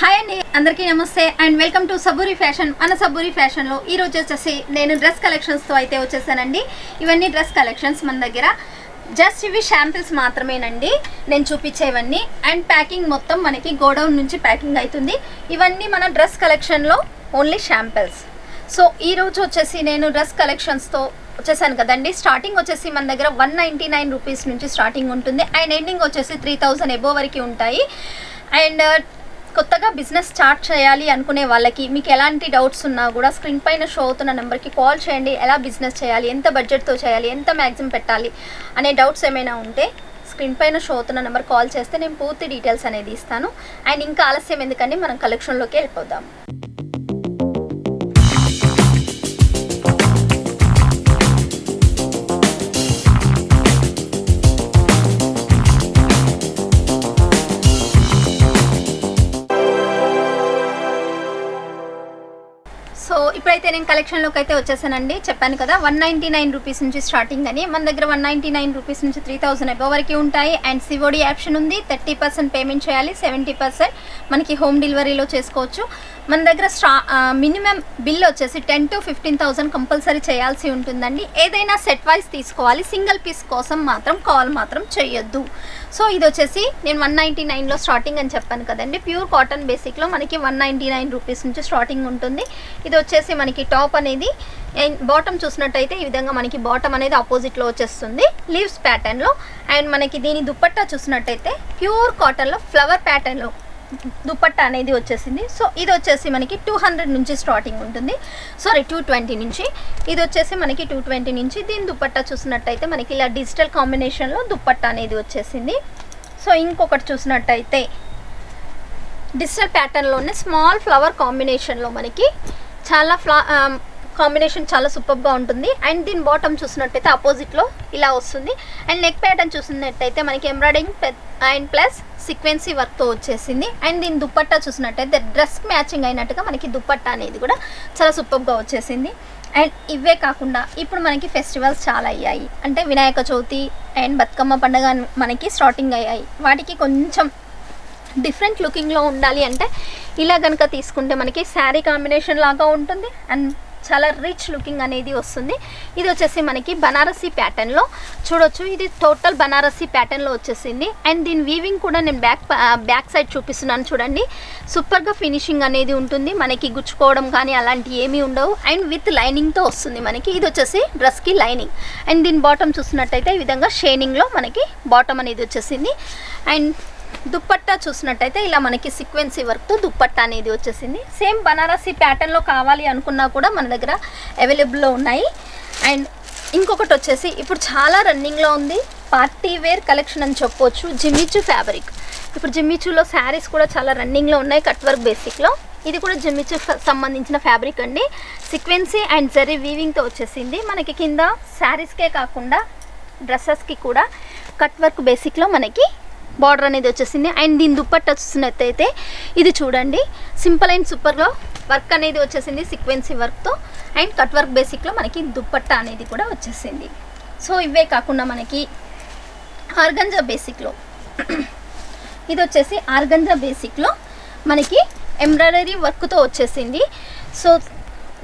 Hi అండి, అందరికీ నమస్తే అండ్ వెల్కమ్ టు సబూరి ఫ్యాషన్. మన సబూరి ఫ్యాషన్లో ఈరోజు వచ్చేసి నేను డ్రెస్ కలెక్షన్స్తో అయితే వచ్చేసానండి. ఇవన్నీ డ్రెస్ కలెక్షన్స్ మన దగ్గర జస్ట్ ఇవి శాంపిల్స్ మాత్రమేనండి నేను చూపించేవన్నీ. అండ్ ప్యాకింగ్ మొత్తం మనకి గోడౌన్ నుంచి ప్యాకింగ్ అవుతుంది. ఇవన్నీ మన డ్రెస్ కలెక్షన్లో ఓన్లీ శాంపిల్స్. సో ఈరోజు వచ్చేసి నేను డ్రెస్ కలెక్షన్స్తో వచ్చేసాను కదండి. స్టార్టింగ్ వచ్చేసి మన దగ్గర 199 రూపీస్ నుంచి స్టార్టింగ్ ఉంటుంది అండ్ ఎండింగ్ వచ్చేసి 3000 ఎబో వరకు ఉంటాయి. అండ్ కొత్తగా బిజినెస్ స్టార్ట్ చేయాలి అనుకునే వాళ్ళకి మీకు ఎలాంటి డౌట్స్ ఉన్నా కూడా స్క్రీన్ పైన షో అవుతున్న నెంబర్కి కాల్ చేయండి. ఎలా బిజినెస్ చేయాలి, ఎంత బడ్జెట్తో చేయాలి, ఎంత మ్యాక్సిమం పెట్టాలి అనే డౌట్స్ ఏమైనా ఉంటే స్క్రీన్ పైన షో అవుతున్న నెంబర్ కాల్ చేస్తే నేను పూర్తి డీటెయిల్స్ అనేది ఇస్తాను. అండ్ ఇంకా ఆలస్యం ఎందుకండి, మనం కలెక్షన్లోకి వెళ్ళిపోదాం. సో ఇప్పుడైతే నేను కలెక్షన్లోకి అయితే వచ్చేసానండి. చెప్పాను కదా 199 రూపీస్ నుంచి స్టార్టింగ్ అని. మన దగ్గర 199 రూపీస్ నుంచి 3000 ఎబో వరకు ఉంటాయి. అండ్ సిఓడి ఆప్షన్ ఉంది. 30% పేమెంట్ చేయాలి, 70% మనకి హోమ్ డెలివరీలో చేసుకోవచ్చు. మన దగ్గర మినిమం బిల్ వచ్చేసి 10 to 15,000 కంపల్సరీ చేయాల్సి ఉంటుందండి. ఏదైనా సెట్ వైజ్ తీసుకోవాలి, సింగిల్ పీస్ కోసం మాత్రం కాల్ మాత్రం చేయొద్దు. సో ఇది వచ్చేసి నేను 199లో స్టార్టింగ్ అని చెప్పాను కదండి. ప్యూర్ కాటన్ బేసిక్లో మనకి 199 రూపీస్ నుంచి స్టార్టింగ్ ఉంటుంది. ఇది వచ్చేసి మనకి టాప్ అనేది బాటమ్ చూసినట్టయితే ఈ విధంగా మనకి బాటమ్ అనేది ఆపోజిట్లో వచ్చేస్తుంది లీవ్స్ ప్యాటర్న్లో. అండ్ మనకి దీని దుపట్టా చూసినట్టయితే ప్యూర్ కాటన్లో ఫ్లవర్ ప్యాటర్న్లో దుపట్టా అనేది వచ్చేసింది. సో ఇది వచ్చేసి మనకి 200 నుంచి స్టార్టింగ్ ఉంటుంది, 220 నుంచి. ఇది వచ్చేసి మనకి 220 నుంచి. దీని దుపట్టా చూసినట్టయితే మనకి ఇలా డిజిటల్ కాంబినేషన్లో దుపట్టా అనేది వచ్చేసింది. సో ఇంకొకటి చూసినట్టయితే డిజిటల్ ప్యాటర్న్లోనే స్మాల్ ఫ్లవర్ కాంబినేషన్లో మనకి చాలా కాంబినేషన్ చాలా సూపర్గా ఉంటుంది. అండ్ దీని బాటమ్ చూసినట్టయితే ఆపోజిట్లో ఇలా వస్తుంది. అండ్ నెక్ ప్యాటర్న్ చూసినట్టయితే మనకి ఎంబ్రాయిడింగ్ అండ్ ప్లస్ సీక్వెన్సీ వర్క్తో వచ్చేసింది. అండ్ దీని దుపట్టా చూసినట్టయితే డ్రెస్కి మ్యాచింగ్ అయినట్టుగా మనకి దుపట్టా అనేది కూడా చాలా సూపర్గా వచ్చేసింది. అండ్ ఇవే కాకుండా ఇప్పుడు మనకి ఫెస్టివల్స్ చాలా అయ్యాయి, అంటే వినాయక చవితి అండ్ బతుకమ్మ పండుగ మనకి స్టార్టింగ్ అయ్యాయి. వాటికి కొంచెం డిఫరెంట్ లుకింగ్లో ఉండాలి అంటే ఇలా కనుక తీసుకుంటే మనకి శారీ కాంబినేషన్ లాగా ఉంటుంది అండ్ చాలా రిచ్ లుకింగ్ అనేది వస్తుంది. ఇది వచ్చేసి మనకి బనారసీ ప్యాటర్న్లో చూడొచ్చు. ఇది టోటల్ బనారసీ ప్యాటర్న్లో వచ్చేసింది. అండ్ దీని వీవింగ్ కూడా నేను బ్యాక్ సైడ్ చూపిస్తున్నాను చూడండి. సూపర్గా ఫినిషింగ్ అనేది ఉంటుంది, మనకి గుచ్చుకోవడం కానీ అలాంటివి ఏమీ ఉండవు. అండ్ విత్ లైనింగ్తో వస్తుంది మనకి. ఇది వచ్చేసి డ్రెస్కి లైనింగ్. అండ్ దీని బాటమ్ చూసినట్టయితే ఈ విధంగా షైనింగ్లో మనకి బాటమ్ అనేది వచ్చేసింది. అండ్ దుప్పట్టా చూసినట్టయితే ఇలా మనకి సీక్వెన్సీ వర్క్తో దుప్పట్టా అనేది వచ్చేసింది. సేమ్ బనారసీ ప్యాటర్న్లో కావాలి అనుకున్నా కూడా మన దగ్గర అవైలబుల్లో ఉన్నాయి. అండ్ ఇంకొకటి వచ్చేసి ఇప్పుడు చాలా రన్నింగ్లో ఉంది, పార్టీ వేర్ కలెక్షన్ అని చెప్పొచ్చు, జిమ్మిచూ ఫ్యాబ్రిక్. ఇప్పుడు జిమ్మిచూలో శారీస్ కూడా చాలా రన్నింగ్లో ఉన్నాయి కట్ వర్క్ బేసిక్లో. ఇది కూడా జిమ్మిచూ సంబంధించిన ఫ్యాబ్రిక్ అండి. సీక్వెన్సీ అండ్ జరీ వీవింగ్తో వచ్చేసింది. మనకి కింద శారీస్కే కాకుండా డ్రెస్సెస్కి కూడా కట్ వర్క్ బేసిక్లో మనకి బార్డర్ అనేది వచ్చేసింది. అండ్ దీని దుప్పట్టా చూసినట్టయితే ఇది చూడండి, సింపుల్ అండ్ సూపర్గా వర్క్ అనేది వచ్చేసింది సీక్వెన్సీ వర్క్తో. అండ్ కట్ వర్క్ బేసిక్లో మనకి దుప్పట్టా అనేది కూడా వచ్చేసింది. సో ఇవే కాకుండా మనకి ఆర్గంజా బేసిక్లో ఇది వచ్చేసి ఆర్గంజా బేసిక్లో మనకి ఎంబ్రాయిడరీ వర్క్తో వచ్చేసింది. సో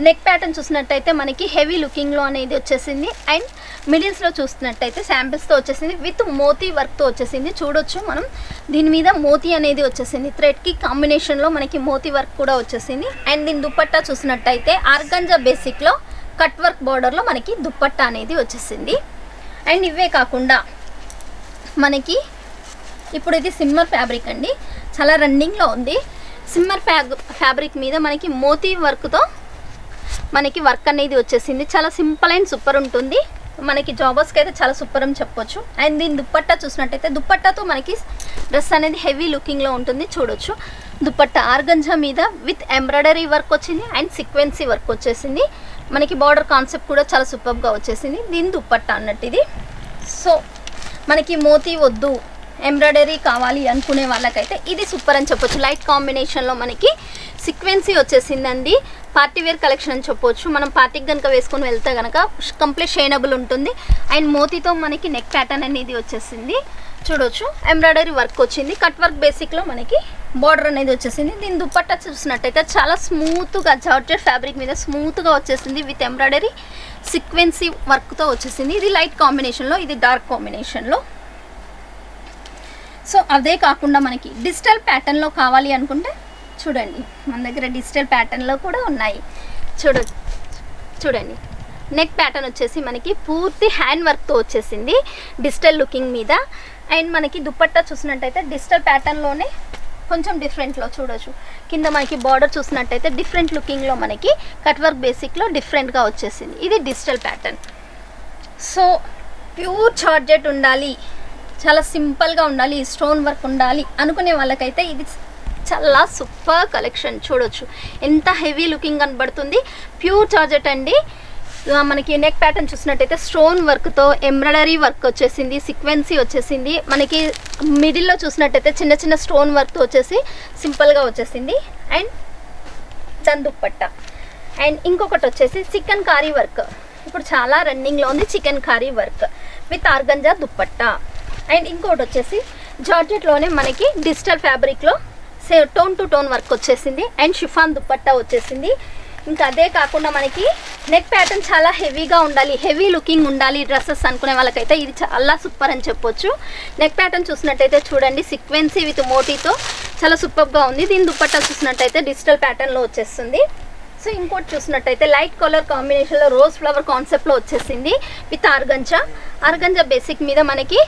నెక్ ప్యాటర్న్ చూసినట్టయితే మనకి హెవీ లుకింగ్లో అనేది వచ్చేసింది. అండ్ మిడిల్స్లో చూసినట్టయితే శాంపిల్స్తో వచ్చేసింది విత్ మోతీ వర్క్తో వచ్చేసింది. చూడొచ్చు మనం దీని మీద మోతీ అనేది వచ్చేసింది, థ్రెడ్కి కాంబినేషన్లో మనకి మోతీ వర్క్ కూడా వచ్చేసింది. అండ్ దీని దుపట్టా చూసినట్టయితే ఆర్గంజా బేసిక్లో కట్ వర్క్ బార్డర్లో మనకి దుపట్టా అనేది వచ్చేసింది. అండ్ ఇవే కాకుండా మనకి ఇప్పుడు ఇది సిమ్మర్ ఫ్యాబ్రిక్ అండి, చాలా రన్నింగ్లో ఉంది. సిమ్మర్ ఫ్యాబ్రిక్ మీద మనకి మోతీ వర్క్తో మనకి వర్క్ అనేది వచ్చేసింది. చాలా సింపుల్ అండ్ సూపర్ ఉంటుంది, మనకి జాబర్స్కి అయితే చాలా సూపర్ అని చెప్పొచ్చు. అండ్ దీని దుపట్టా చూసినట్టయితే దుపట్టాతో మనకి డ్రెస్ అనేది హెవీ లుకింగ్లో ఉంటుంది. చూడొచ్చు దుపట్టా ఆర్గంజా మీద విత్ ఎంబ్రాయిడరీ వర్క్ వచ్చింది అండ్ సీక్వెన్సీ వర్క్ వచ్చేసింది. మనకి బార్డర్ కాన్సెప్ట్ కూడా చాలా సూపర్గా వచ్చేసింది. దీని దుపట్టా అన్నట్టు ఇది. సో మనకి మోతీ వద్దు, ఎంబ్రాయిడరీ కావాలి అనుకునే వాళ్ళకైతే ఇది సూపర్ అని చెప్పొచ్చు. లైట్ కాంబినేషన్లో మనకి సీక్వెన్సీ వచ్చేసిందండి. పార్టీ వేర్ కలెక్షన్ అని చెప్పొచ్చు. మనం పార్టీకి కనుక వేసుకొని వెళ్తే కనుక కంప్లీట్ షైనబుల్ ఉంటుంది. అండ్ మోతీతో మనకి నెక్ ప్యాటర్న్ అనేది వచ్చేసింది చూడొచ్చు. ఎంబ్రాయిడరీ వర్క్ వచ్చింది, కట్ వర్క్ బేసిక్లో మనకి బార్డర్ అనేది వచ్చేసింది. దీని దుపట్టా చూసినట్టయితే చాలా స్మూత్గా జార్జెట్ ఫ్యాబ్రిక్ మీద స్మూత్గా వచ్చేసింది విత్ ఎంబ్రాయిడరీ సీక్వెన్సీ వర్క్తో వచ్చేసింది. ఇది లైట్ కాంబినేషన్లో, ఇది డార్క్ కాంబినేషన్లో. సో అదే కాకుండా మనకి డిజిటల్ ప్యాటర్న్లో కావాలి అనుకుంటే చూడండి, మన దగ్గర డిజిటల్ ప్యాటర్న్లో కూడా ఉన్నాయి. చూడండి నెక్ ప్యాటర్న్ వచ్చేసి మనకి పూర్తి హ్యాండ్ వర్క్తో వచ్చేసింది డిజిటల్ లుకింగ్ మీద. అండ్ మనకి దుపట్టా చూసినట్టయితే డిజిటల్ ప్యాటర్న్లోనే కొంచెం డిఫరెంట్లో చూడొచ్చు. కింద మనకి బార్డర్ చూసినట్టయితే డిఫరెంట్ లుకింగ్లో మనకి కట్ వర్క్ బేసిక్లో డిఫరెంట్గా వచ్చేసింది. ఇది digital pattern. So pure georgette ఉండాలి, చాలా సింపుల్గా ఉండాలి, స్టోన్ వర్క్ ఉండాలి అనుకునే వాళ్ళకైతే ఇది చాలా సూపర్ కలెక్షన్. చూడొచ్చు ఎంత హెవీ లుకింగ్ కనబడుతుంది. ప్యూర్ జార్జెట్ అండి. మనకి నెక్ ప్యాటర్న్ చూసినట్టయితే స్టోన్ వర్క్తో ఎంబ్రాయిడరీ వర్క్ వచ్చేసింది, సీక్వెన్సీ వచ్చేసింది. మనకి మిడిల్లో చూసినట్టయితే చిన్న చిన్న స్టోన్ వర్క్తో వచ్చేసి సింపుల్గా వచ్చేసింది. అండ్ దాని దుపట్టా. అండ్ ఇంకొకటి వచ్చేసి చికెన్ కారీ వర్క్, ఇప్పుడు చాలా రన్నింగ్లో ఉంది chikankari work with organza dupatta. And ఇంకోటి వచ్చేసి జార్జెట్లోనే మనకి డిజిటల్ ఫ్యాబ్రిక్లో టోన్ టు టోన్ వర్క్ వచ్చేసింది. అండ్ షిఫాన్ దుపట్టా వచ్చేసింది. ఇంకా అదే కాకుండా మనకి నెక్ ప్యాటర్న్ చాలా హెవీగా ఉండాలి, హెవీ లుకింగ్ ఉండాలి డ్రెస్సెస్ అనుకునే వాళ్ళకైతే ఇది చాలా సూపర్ అని చెప్పొచ్చు. నెక్ ప్యాటర్న్ చూసినట్టయితే చూడండి సీక్వెన్సీ విత్ మోటీతో చాలా సూపర్గా ఉంది. దీని దుపట్టా చూసినట్టయితే డిజిటల్ ప్యాటర్న్లో వచ్చేస్తుంది. సో ఇంకోటి చూసినట్టయితే లైట్ కలర్ కాంబినేషన్లో రోజ్ ఫ్లవర్ కాన్సెప్ట్లో వచ్చేసింది విత్ ఆర్గంజా బేసిక్ మీద మనకి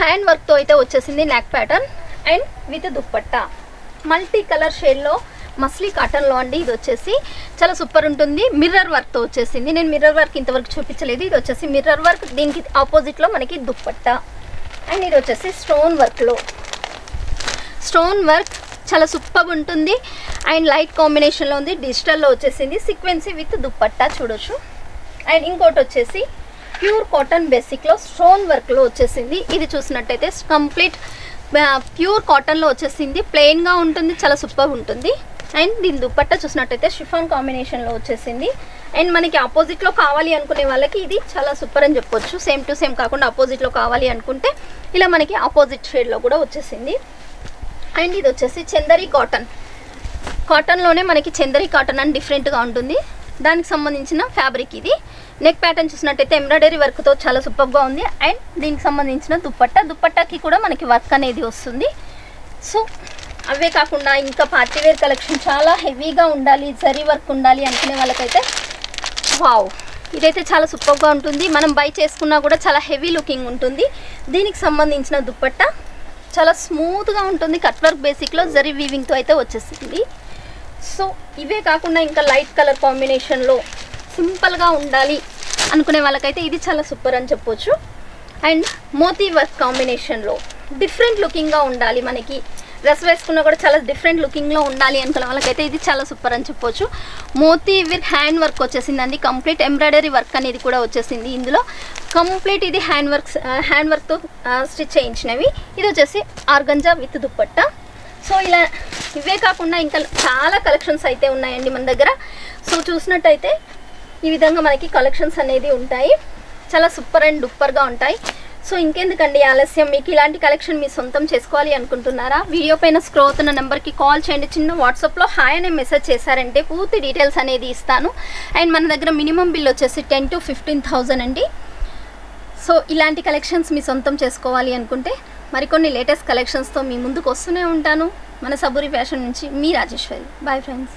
హ్యాండ్ వర్క్తో అయితే వచ్చేసింది neck pattern. And with dupatta multi colour షేడ్లో మస్లీ కాటన్లో అండి. ఇది వచ్చేసి చాలా సూపర్ ఉంటుంది. మిర్రర్ వర్క్తో వచ్చేసింది. నేను మిర్రర్ వర్క్ ఇంతవరకు చూపించలేదు. ఇది వచ్చేసి మిర్రర్ వర్క్, దీనికి ఆపోజిట్లో మనకి దుపట్టా. అండ్ ఇది వచ్చేసి స్టోన్ వర్క్ చాలా సూపర్ ఉంటుంది. అండ్ లైట్ కాంబినేషన్లో ఉంది, డిజిటల్లో వచ్చేసింది, సీక్వెన్సీ విత్ దుపట్టా చూడొచ్చు. అండ్ ఇంకోటి వచ్చేసి ప్యూర్ కాటన్ బేసిక్లో స్టోన్ వర్క్లో వచ్చేసింది. ఇది చూసినట్టయితే కంప్లీట్ ప్యూర్ కాటన్లో వచ్చేసింది, ప్లెయిన్గా ఉంటుంది, చాలా సూపర్ ఉంటుంది. అండ్ దీని దుపట్టా చూసినట్టయితే షిఫాన్ కాంబినేషన్లో వచ్చేసింది. అండ్ మనకి ఆపోజిట్లో కావాలి అనుకునే వాళ్ళకి ఇది చాలా సూపర్ అని చెప్పొచ్చు. సేమ్ టు సేమ్ కాకుండా ఆపోజిట్లో కావాలి అనుకుంటే ఇలా మనకి ఆపోజిట్ షేడ్లో కూడా వచ్చేసింది. అండ్ ఇది వచ్చేసి చందరి కాటన్లోనే మనకి చందరి కాటన్ అని డిఫరెంట్గా ఉంటుంది. దానికి సంబంధించిన ఫ్యాబ్రిక్ ఇది. నెక్ ప్యాటర్న్ చూసినట్టయితే ఎంబ్రాయిడరీ వర్క్తో చాలా సూపర్గా ఉంది. అండ్ దీనికి సంబంధించిన దుపట్టాకి కూడా మనకి వర్క్ అనేది వస్తుంది. సో అవే కాకుండా ఇంకా పార్టీ వేర్ కలెక్షన్ చాలా హెవీగా ఉండాలి, జరీ వర్క్ ఉండాలి అనుకునే వాళ్ళకైతే వావ్, ఇదైతే చాలా సూపర్గా ఉంటుంది. మనం బై చేసుకున్నా కూడా చాలా హెవీ లుకింగ్ ఉంటుంది. దీనికి సంబంధించిన దుపట్టా చాలా స్మూత్గా ఉంటుంది, కట్ వర్క్ బేసిక్లో జరీ వీవింగ్తో అయితే వచ్చేసింది. సో ఇవే కాకుండా ఇంకా లైట్ కలర్ కాంబినేషన్లో సింపుల్గా ఉండాలి అనుకునే వాళ్ళకైతే ఇది చాలా సూపర్ అని చెప్పొచ్చు. అండ్ మోతీ వర్క్ కాంబినేషన్లో డిఫరెంట్ లుకింగ్గా ఉండాలి, మనకి డ్రెస్ వేసుకున్నా కూడా చాలా డిఫరెంట్ లుకింగ్లో ఉండాలి అనుకునే వాళ్ళకైతే ఇది చాలా సూపర్ అని చెప్పొచ్చు. మోతీ విత్ హ్యాండ్ వర్క్ వచ్చేసిందండి, కంప్లీట్ ఎంబ్రాయిడరీ వర్క్ అనేది కూడా వచ్చేసింది. ఇందులో కంప్లీట్ ఇది హ్యాండ్ వర్క్తో స్టిచ్ చేయించినవి. ఇది వచ్చేసి ఆర్గంజా విత్ దుపట్టా. సో ఇలా ఇవే కాకుండా ఇంకా చాలా కలెక్షన్స్ అయితే ఉన్నాయండి మన దగ్గర. సో చూసినట్టయితే ఈ విధంగా మనకి కలెక్షన్స్ అనేది ఉంటాయి, చాలా సూపర్ అండ్ డూపర్గా ఉంటాయి. సో ఇంకెందుకండి ఆలస్యం, మీకు ఇలాంటి కలెక్షన్ మీ సొంతం చేసుకోవాలి అనుకుంటున్నారా? వీడియో పైన స్క్రోల్ అవుతున్న నెంబర్కి కాల్ చేయండి, చిన్న వాట్సాప్లో హాయ్ అనే మెసేజ్ చేశారంటే పూర్తి డీటెయిల్స్ అనేది ఇస్తాను. అండ్ మన దగ్గర మినిమం బిల్ వచ్చేసి 10,000 to 15,000 అండి. సో ఇలాంటి కలెక్షన్స్ మీ సొంతం చేసుకోవాలి అనుకుంటే మరికొన్ని లేటెస్ట్ కలెక్షన్స్తో మీ ముందుకు వస్తూనే ఉంటాను. మన సబూరి ఫ్యాషన్ నుంచి మీ రాజేశ్వరి. Bye friends.